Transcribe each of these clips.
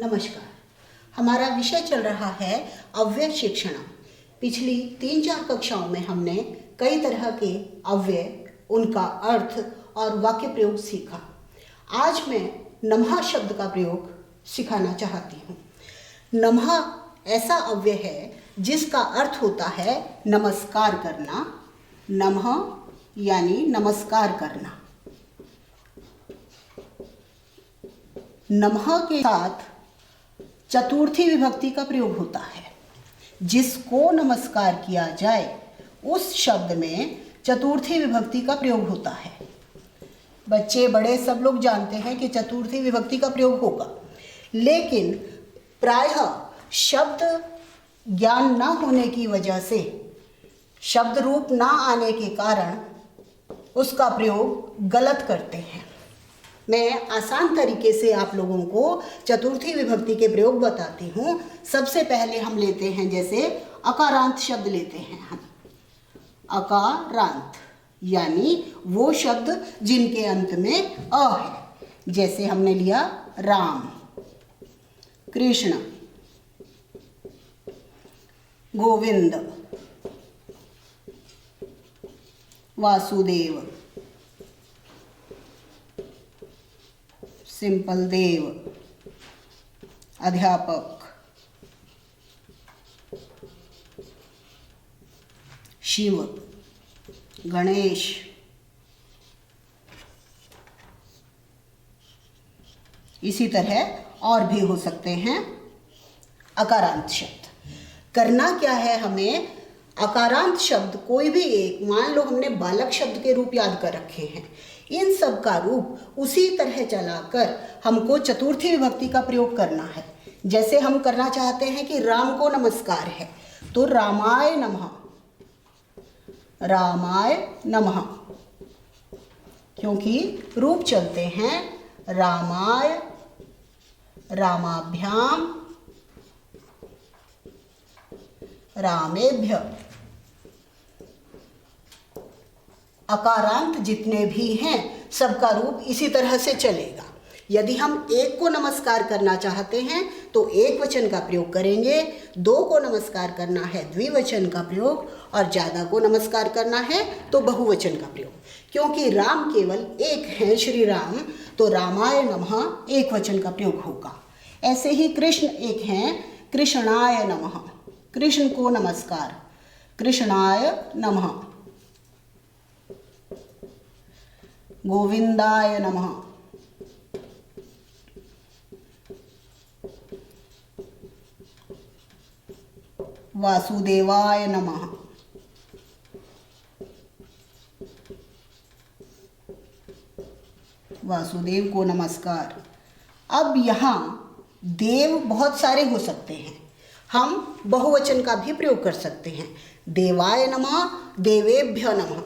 नमस्कार। हमारा विषय चल रहा है अव्यय शिक्षण। पिछली 3-4 कक्षाओं में हमने कई तरह के अव्यय, उनका अर्थ और वाक्य प्रयोग सीखा। आज मैं नमः शब्द का प्रयोग सिखाना चाहती हूँ। नमः ऐसा अव्यय है जिसका अर्थ होता है नमस्कार करना। नमः यानी नमस्कार करना। नमः के साथ चतुर्थी विभक्ति का प्रयोग होता है। जिसको नमस्कार किया जाए उस शब्द में चतुर्थी विभक्ति का प्रयोग होता है। बच्चे बड़े सब लोग जानते हैं कि चतुर्थी विभक्ति का प्रयोग होगा, लेकिन प्रायः शब्द ज्ञान न होने की वजह से, शब्द रूप ना आने के कारण उसका प्रयोग गलत करते हैं। मैं आसान तरीके से आप लोगों को चतुर्थी विभक्ति के प्रयोग बताती हूँ। सबसे पहले हम लेते हैं, जैसे अकारांत शब्द लेते हैं हम। अकारांत यानी वो शब्द जिनके अंत में अ है। जैसे हमने लिया राम, कृष्ण, गोविंद, वासुदेव, सिंपल देव, अध्यापक, शिव, गणेश, इसी तरह और भी हो सकते हैं अकारांत शब्द। करना क्या है हमें, अकारांत शब्द कोई भी एक, मान लो हमने बालक शब्द के रूप याद कर रखे हैं, इन सब का रूप उसी तरह चलाकर हमको चतुर्थी विभक्ति का प्रयोग करना है। जैसे हम करना चाहते हैं कि राम को नमस्कार है, तो रामाय नमः, रामाय नमः, क्योंकि रूप चलते हैं रामाय, रामाभ्याम, रामेभ्य। अकारांत जितने भी हैं सबका रूप इसी तरह से चलेगा। यदि हम एक को नमस्कार करना चाहते हैं तो एक वचन का प्रयोग करेंगे, दो को नमस्कार करना है द्विवचन का प्रयोग, और ज़्यादा को नमस्कार करना है तो बहुवचन का प्रयोग। क्योंकि राम केवल एक हैं, श्री राम, तो रामाय नमः एक वचन का प्रयोग होगा। ऐसे ही कृष्ण एक हैं, कृष्णाय नमः, कृष्ण को नमस्कार, कृष्णाय नमः। गोविंदाय नमः, वासुदेवाय नमः, वासुदेव को नमस्कार। अब यहाँ देव बहुत सारे हो सकते हैं, हम बहुवचन का भी प्रयोग कर सकते हैं। देवाय नमः, देवेभ्य नमः।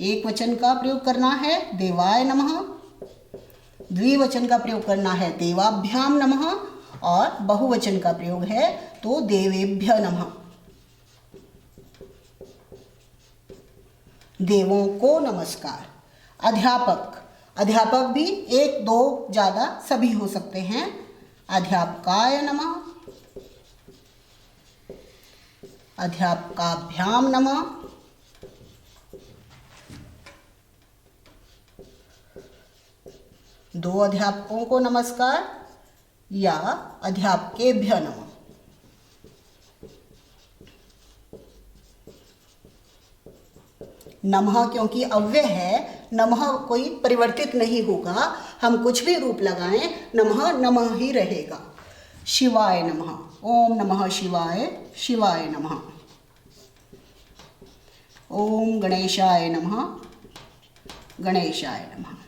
एक वचन का प्रयोग करना है देवाय नमः, द्विवचन का प्रयोग करना है देवाभ्याम नमः, और बहुवचन का प्रयोग है तो देवेभ्य नमः। देवों को नमस्कार। अध्यापक, अध्यापक भी एक, दो, ज़्यादा सभी हो सकते हैं। अध्यापकाय नमः, अध्यापकाभ्याम नमः, दो अध्यापकों को नमस्कार, या अध्यापकेभ्य नमः। नमः क्योंकि अव्यय है, नमः कोई परिवर्तित नहीं होगा, हम कुछ भी रूप लगाएं नमः नमः ही रहेगा। शिवाय नमः, ओम नमः शिवाय, शिवाय नमः। ओम गणेशाय नमः, गणेशाय नमः।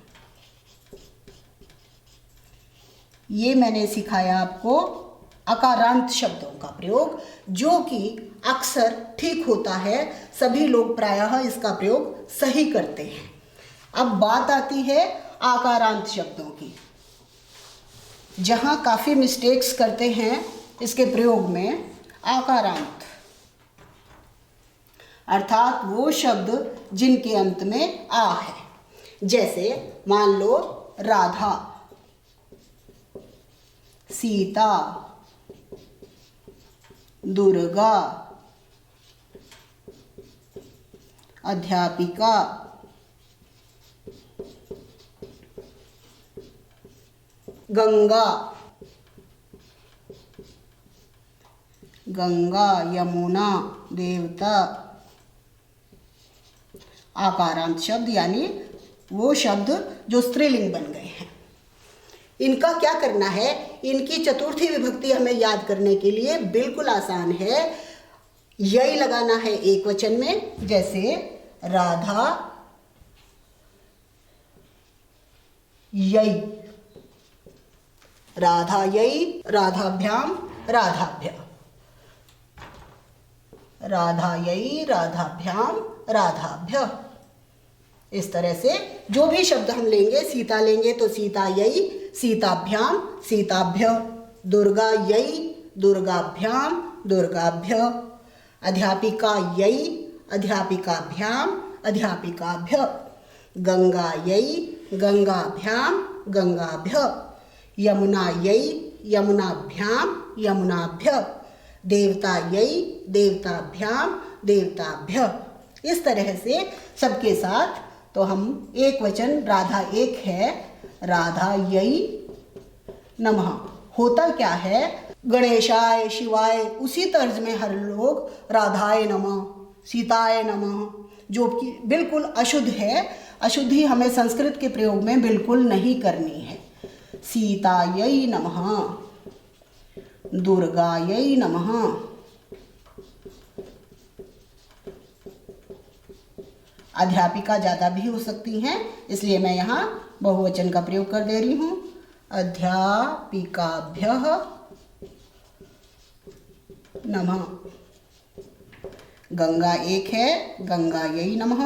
ये मैंने सिखाया आपको अकारांत शब्दों का प्रयोग, जो कि अक्सर ठीक होता है। सभी लोग प्रायः इसका प्रयोग सही करते हैं। अब बात आती है आकारांत शब्दों की, जहाँ काफ़ी मिस्टेक्स करते हैं इसके प्रयोग में। आकारांत अर्थात वो शब्द जिनके अंत में आ है। जैसे मान लो राधा, सीता, दुर्गा, अध्यापिका, गंगा, गंगा, यमुना, देवता। आकारांत शब्द यानी वो शब्द जो स्त्रीलिंग बन गए हैं। इनका क्या करना है, इनकी चतुर्थी विभक्ति हमें याद करने के लिए बिल्कुल आसान है। यई लगाना है एक वचन में, जैसे राधा यई, राधा यई, राधाभ्याम, राधाभ्य, राधा यई, राधाभ्याम, राधाभ्य। इस तरह से जो भी शब्द हम लेंगे, सीता लेंगे तो सीता यई, सीताभ्याम, सीताभ्य, दुर्गा यई, दुर्गाभ्याम, दुर्गाभ्य, अध्यापिका यई, अध्यापिकाभ्याम, अध्यापिकाभ्य, गंगा यई, गंगाभ्याम, गंगाभ्य, यमुना यई, यमुनाभ्याम, यमुनाभ्य, देवता यई, देवताभ्याम, देवताभ्य। इस तरह से सबके साथ। तो हम एक वचन, राधा एक है, राधा यई नमः। होता क्या है, गणेशाय, शिवाय, उसी तर्ज में हर लोग राधाय नमः, सीताय नमः, जो कि बिल्कुल अशुद्ध है। अशुद्धि हमें संस्कृत के प्रयोग में बिल्कुल नहीं करनी है। सीतायै नमः, दुर्गायै नमः, अध्यापिका ज़्यादा भी हो सकती हैं, इसलिए मैं यहाँ बहुवचन का प्रयोग कर दे रही हूँ। अध्यापिकाभ्यः नमः। गंगा एक है, गंगायै नमः।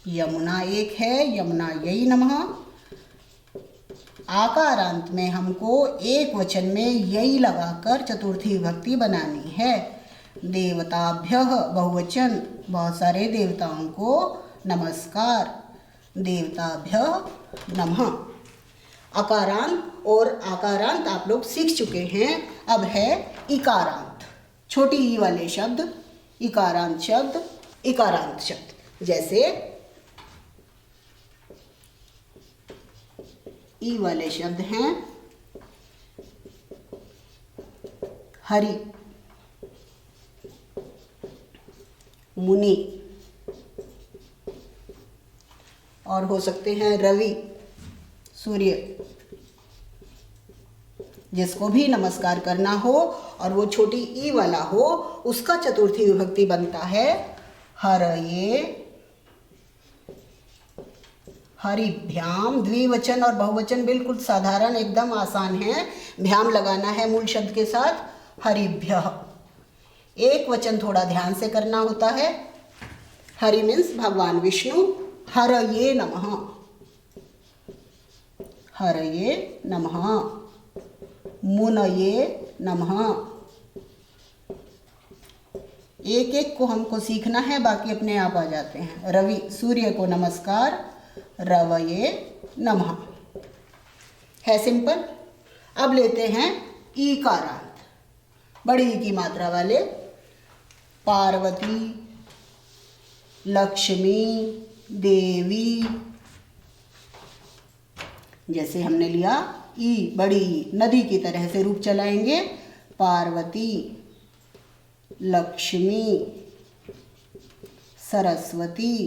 यमुना एक है, यमुनायै नमः। आकारांत में हमको एक वचन में यई लगाकर चतुर्थी विभक्ति बनानी है। देवताभ्यः बहुवचन, बहुत सारे देवताओं को नमस्कार, देवताभ्यः नमः। अकारांत और आकारांत आप लोग सीख चुके हैं। अब है इकारांत, छोटी ई वाले शब्द, इकारांत शब्द, इकारांत शब्द। जैसे ई वाले शब्द हैं हरि, मुनि, और हो सकते हैं रवि, सूर्य। जिसको भी नमस्कार करना हो और वो छोटी ई वाला हो, उसका चतुर्थी विभक्ति बनता है हरये, हरिभ्याम। द्विवचन और बहुवचन बिल्कुल साधारण, एकदम आसान है। भ्याम लगाना है मूल शब्द के साथ, हरिभ्यः। एक वचन थोड़ा ध्यान से करना होता है। हरि मीन्स भगवान विष्णु, हरये नमः, हरये नमः, मुनये नमः। एक एक को हमको सीखना है, बाकी अपने आप आ जाते हैं। रवि, सूर्य को नमस्कार, रवये नमः। है सिंपल। अब लेते हैं ईकारांत, बड़ी ई की मात्रा वाले। पार्वती, लक्ष्मी, देवी। जैसे हमने लिया ई, बड़ी ई, नदी की तरह से रूप चलाएंगे। पार्वती, लक्ष्मी, सरस्वती,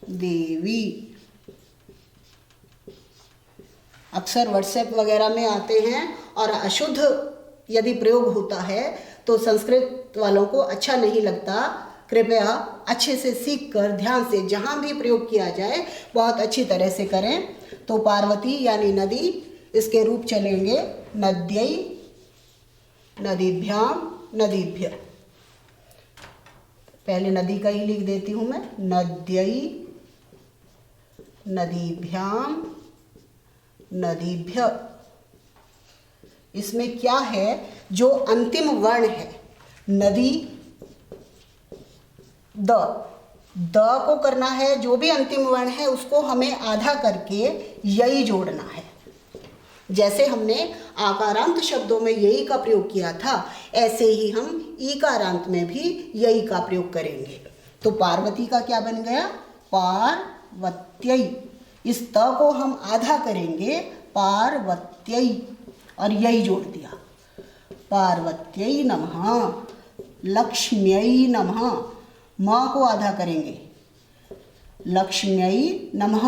देवी। अक्सर व्हाट्सएप वगैरह में आते हैं, और अशुद्ध यदि प्रयोग होता है तो संस्कृत वालों को अच्छा नहीं लगता। कृपया अच्छे से सीख कर ध्यान से जहाँ भी प्रयोग किया जाए बहुत अच्छी तरह से करें। तो पार्वती यानी नदी, इसके रूप चलेंगे नद्यै, नदीभ्याम, नदीभ्य। पहले नदी का ही लिख देती हूँ मैं, नद्यै, नदीभ्याम, नदीभ्य। इसमें क्या है, जो अंतिम वर्ण है नदी, द, द को करना है, जो भी अंतिम वर्ण है उसको हमें आधा करके यई जोड़ना है। जैसे हमने आकारांत शब्दों में यई का प्रयोग किया था, ऐसे ही हम ईकारांत में भी यई का प्रयोग करेंगे। तो पार्वती का क्या बन गया? पार्वत्यई। इस त को हम आधा करेंगे, पार्वत्यई, और यई जोड़ दिया। पार्वत्यई नमः, लक्ष्म्यै नमः। म को आधा करेंगे, लक्ष्म्यै नमः।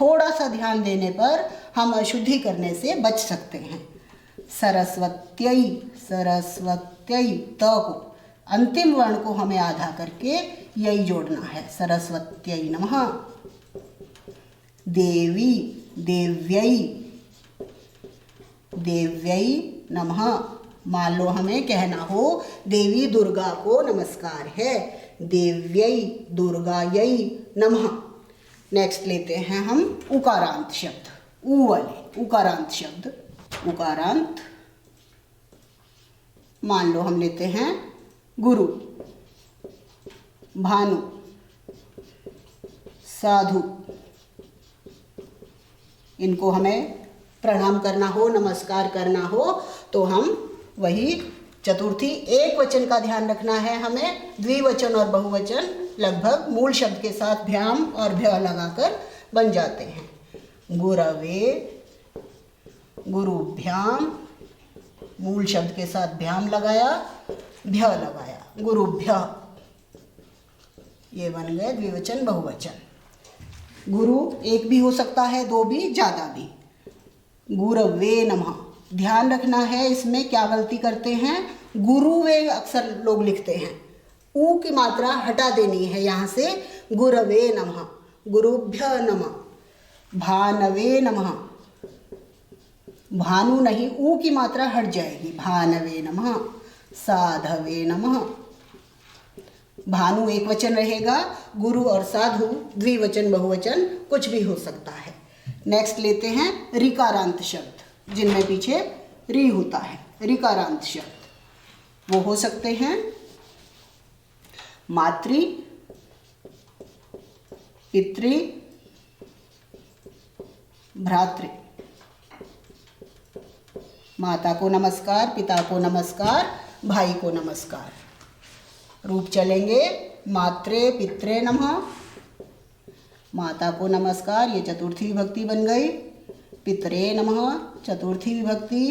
थोड़ा सा ध्यान देने पर हम अशुद्धि करने से बच सकते हैं। सरस्वत्यै, सरस्वत्यै। त को अंतिम वर्ण को हमें आधा करके यही जोड़ना है। सरस्वत्यै नमः। देवी, देव्यै, देव्यै नमः। मान लो हमें कहना हो देवी दुर्गा को नमस्कार है, देव्यै दुर्गायै नमः। नेक्स्ट लेते हैं हम उकारांत शब्द, ऊ वाले उकारांत शब्द। उकारांत, मान लो हम लेते हैं गुरु, भानु, साधु। इनको हमें प्रणाम करना हो, नमस्कार करना हो तो हम वही चतुर्थी एक वचन का ध्यान रखना है हमें। द्विवचन और बहुवचन लगभग मूल शब्द के साथ भ्याम और भ्य लगाकर बन जाते हैं। गुरवे, गुरुभ्याम, मूल शब्द के साथ भ्याम लगाया, भ्य लगाया, गुरुभ्य। ये बन गए द्विवचन बहुवचन। गुरु एक भी हो सकता है, दो भी, ज़्यादा भी। गुरवे नमः। ध्यान रखना है इसमें क्या गलती करते हैं, गुरुवे अक्सर लोग लिखते हैं, ऊ की मात्रा हटा देनी है यहाँ से। गुरवे नमः, गुरुभ्य नमः। भानवे नमः, भानु नहीं, ऊ की मात्रा हट जाएगी। भानवे नमः। साधवे नमः। भानु एक वचन रहेगा, गुरु और साधु द्विवचन बहुवचन कुछ भी हो सकता है। नेक्स्ट लेते हैं ऋकारांत शब्द, जिनमें पीछे री होता है। ऋकारांत शब्द वो हो सकते हैं मातृ, पितृ, भ्रातृ। माता को नमस्कार, पिता को नमस्कार, भाई को नमस्कार। रूप चलेंगे मात्रे पित्रे नमः। माता को नमस्कार, ये चतुर्थी विभक्ति बन गई। पितरे नमः, चतुर्थी विभक्ति।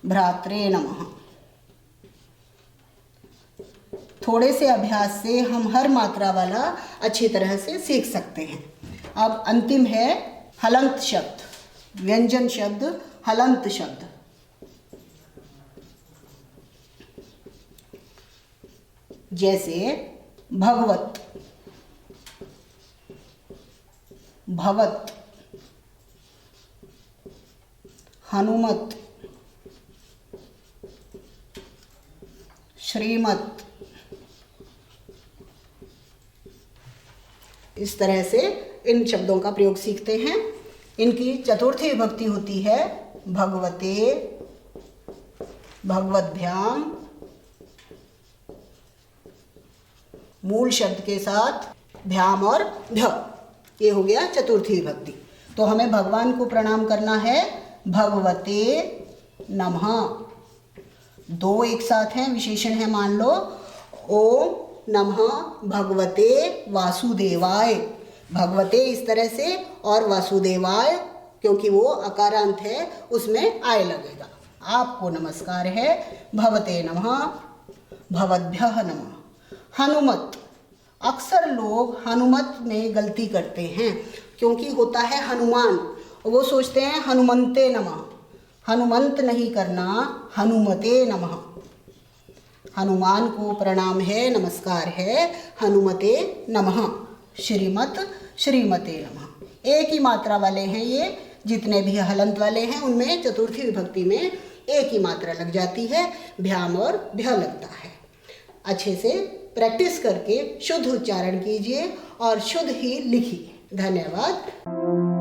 भ्रात्रे नमः। थोड़े से अभ्यास से हम हर मात्रा वाला अच्छी तरह से सीख सकते हैं। अब अंतिम है हलंत शब्द, व्यंजन शब्द, हलंत शब्द। जैसे भगवत, भवत, हनुमत, श्रीमत। इस तरह से इन शब्दों का प्रयोग सीखते हैं। इनकी चतुर्थी विभक्ति होती है भगवते, भगवद्भ्याम, मूल शब्द के साथ भ्याम और भ्य। ये हो गया चतुर्थी विभक्ति। तो हमें भगवान को प्रणाम करना है भगवते नमः। दो एक साथ हैं, विशेषण है, मान लो ओम नमः भगवते वासुदेवाय। भगवते इस तरह से और वासुदेवाय क्योंकि वो अकारांत है उसमें आय लगेगा। आपको नमस्कार है भवते नमः, भवद्भ्यः नमः। हनुमत, अक्सर लोग हनुमत में गलती करते हैं क्योंकि होता है हनुमान, वो सोचते हैं हनुमंते नमः। हनुमंत नहीं करना, हनुमते नमः। हनुमान को प्रणाम है, नमस्कार है, हनुमते नमः। श्रीमत, श्रीमते नमः। एक ही मात्रा वाले हैं ये, जितने भी हलंत वाले हैं उनमें चतुर्थी विभक्ति में एक ही मात्रा लग जाती है, भ्याम और भ्य लगता है। अच्छे से प्रैक्टिस करके शुद्ध उच्चारण कीजिए और शुद्ध ही लिखिए। धन्यवाद।